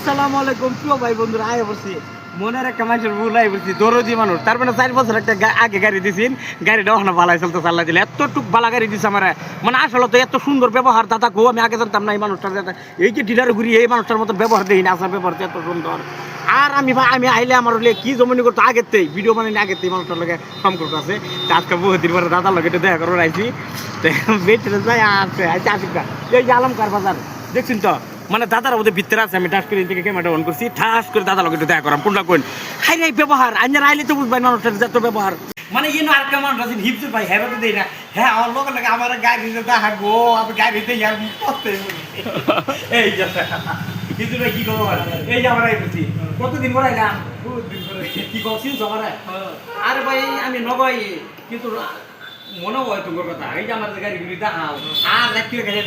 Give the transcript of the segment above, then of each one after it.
আসসালামু আলাইকুম প্রিয় ভাই বন্ধুরা, আয় বলছি মনের একটা মানুষের ভুল আয় বলছি, দরজি মানুষ। তার মানে 4 বছর একটা আগে গাড়ি দিয়েছেন, গাড়িটা ওখানে ভালাই চলতে চাল্লা দিলে এতটুক ভালো গাড়ি দিচ্ছে আমার। মানে আসলে তো এত সুন্দর ব্যবহার দাদা গো, আমি আগে জানতাম না এই মানুষটার। এই যে ডিলার ঘুরি এই মানুষটার মতো ব্যবহার দেখি না, আসার ব্যবহার এত সুন্দর। আর আমি আইলে আমার কি জমনি করতো আগেতেই ভিডিও বানাই আগেতেই মানুষটার লগে সম্পর্ক আছে। আজকে বহুদিন পরে দাদার লগে একটু দেখা করে আইছি, বেটে যাই আসছে আসিকা এই যে আলমকার বাজার দেখছেন তো। মানে দাদার ওদের ভিতরে আছে, আমি টাস করে থেকে ক্যামেরাটা অন করছি, ঠাস করে দাদার লগে একটু দেখা করাম কোনটা কোন হাই এই ব্যবহার আইনার আইলে তো বুঝবাই মানুষটার যত ব্যবহার। মানে ইয়ে আর কেমন আছে হিপসে ভাই হ্যাঁ তো দেই না, হ্যাঁ আমার লোক লাগে আমার গাড়ি দেখা গো, আমি গাড়িতে ইয়ার পড়তে এই যে কিন্তু কি করবো এই যে আমরা বলছি কতদিন পরে আইলাম, কি করছিস আমার। আরে ভাই আমি নবাই কিন্তু মনে হয় তোমার কথা, এই যে আমাদের গাড়িগুলি দেখাও আর রাখতে গাড়ি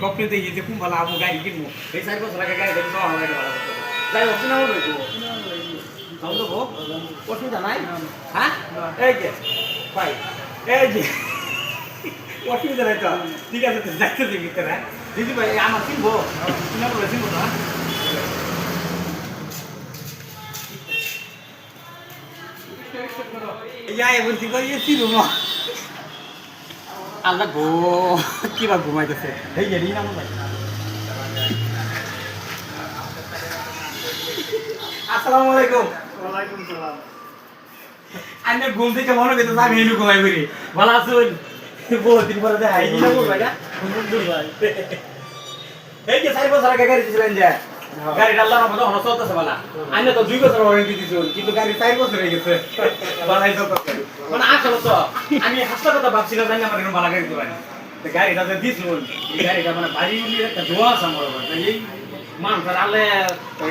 কপনিতে যেতে খুব ভালো আবু গাড়ি কিনবো। এই 4 বছর আগে গাড়ি দেখে সব গাড়ি ভালো যাই হোক না বলবো তাও দেবো অসুবিধা নাই। হ্যাঁ এই যে ভাই এই যে অসুবিধা নাই তো, ঠিক আছে তো যাইতে ভিতরে দিদি ভাই আমার কিনবো কিনা বলে কিনবো না। যাই বলছি চিনব আল্লাহ গো কিবা ঘুমাইতেছে এই যে নাম ভাই। আসসালামু আলাইকুম। ওয়ালাইকুম সালাম। আমি ঘুম থেকে মনে করতে আমি এলু ঘুমাই ফিরি ভালো আসুন বহুদিন পরে দেখা এই না বলবাই না ভাই এই যে 4 বছর আগে গাড়ি দিয়েছিলেন যে গাড়িটা আল্লাহর রহমতে হলো চলতেছে ভালো। আমি তো 2 বছর ওয়ারেন্টি দিয়েছি কিন্তু গাড়ি 4 বছর হয়ে গেছে ভালোই চলতেছে। মানে আসলে তো আমি হাসতে কথা ভাবছিলাম জানি আমার এরকম ভালো গাড়ি দিবেন, গাড়িটা যে দিয়েছিলেন এই গাড়িটা মানে বাড়ি একটা দোয়া আছে আমার এই মানুষের আলে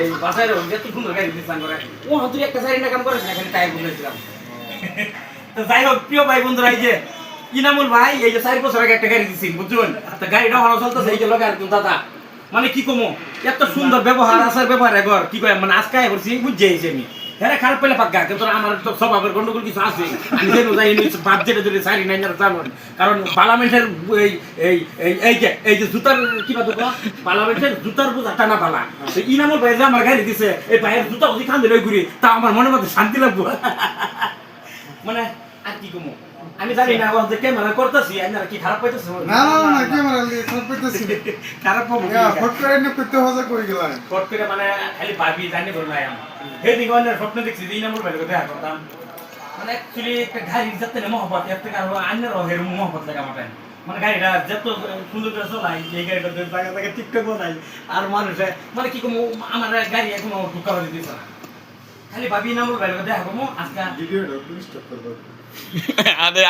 এই বাসায় যত সুন্দর গাড়ি দিচ্ছেন করে ও তুই একটা সাইড না কাম করিস না, খালি টায়ার বুঝেছিলাম। তো যাই হোক প্রিয় ভাই বন্ধুরা, এই যে ইনামুল ভাই এই যে 4 বছর আগে একটা গাড়ি দিচ্ছেন বুঝছেন, তো গাড়িটা ভালো চলতেছে এই যে লোক আর দাদা মানে কি কমো এত সুন্দর ব্যবহার আসার ব্যবহার এগর কি কয় মানে আজকে করছি বুঝে আমি হ্যাঁ খারাপ পেলে পাক্কা, কিন্তু আমার তো স্বভাবের গন্ডগোল কিছু আছে। আমি যেন যাই বাদ যেটা যদি সারি নাই না জানুন, কারণ পার্লামেন্টের এই এই এই যে জুতার কিবা দোকা পার্লামেন্টের জুতার বোঝা টানা পালা ইনামুল ভাই যে আমার গাড়ি দিছে এই ভাইয়ের জুতা ওদি খান দিলে ঘুরি তা আমার মনের মধ্যে শান্তি লাগবো। মানে আর কি কমো আমি জানি না যে ক্যামেরা করতেছি আপনারা কি খারাপ পাইতেছেন? না না না ক্যামেরা দিয়ে খারাপ পাইতেছি খারাপ পাবো ফট করে না করতে হজা কই গেলাম ফট করে মানে খালি ভাবি জানি বললাই আমি হে দিগনের স্বপ্ন দেখছি যে ইনামুল ভাই দেখা করতাম। মানে অ্যাকচুয়ালি একটা গাড়ি যাতে না মহব্বত এর থেকে আরো আইনের হের মহব্বত লাগে আমার। মানে গাড়িটা যত সুন্দর করে চলাই এই গাড়িটা জায়গা জায়গায় টিকটক বানাই আর মানুষে মানে কি কমো আমার গাড়ি এখনো ঢুকা দিতেছে না, খালি ভাবি ইনামুল ভাই দেখা কমো আজকে ভিডিওটা স্টপ করব। আরে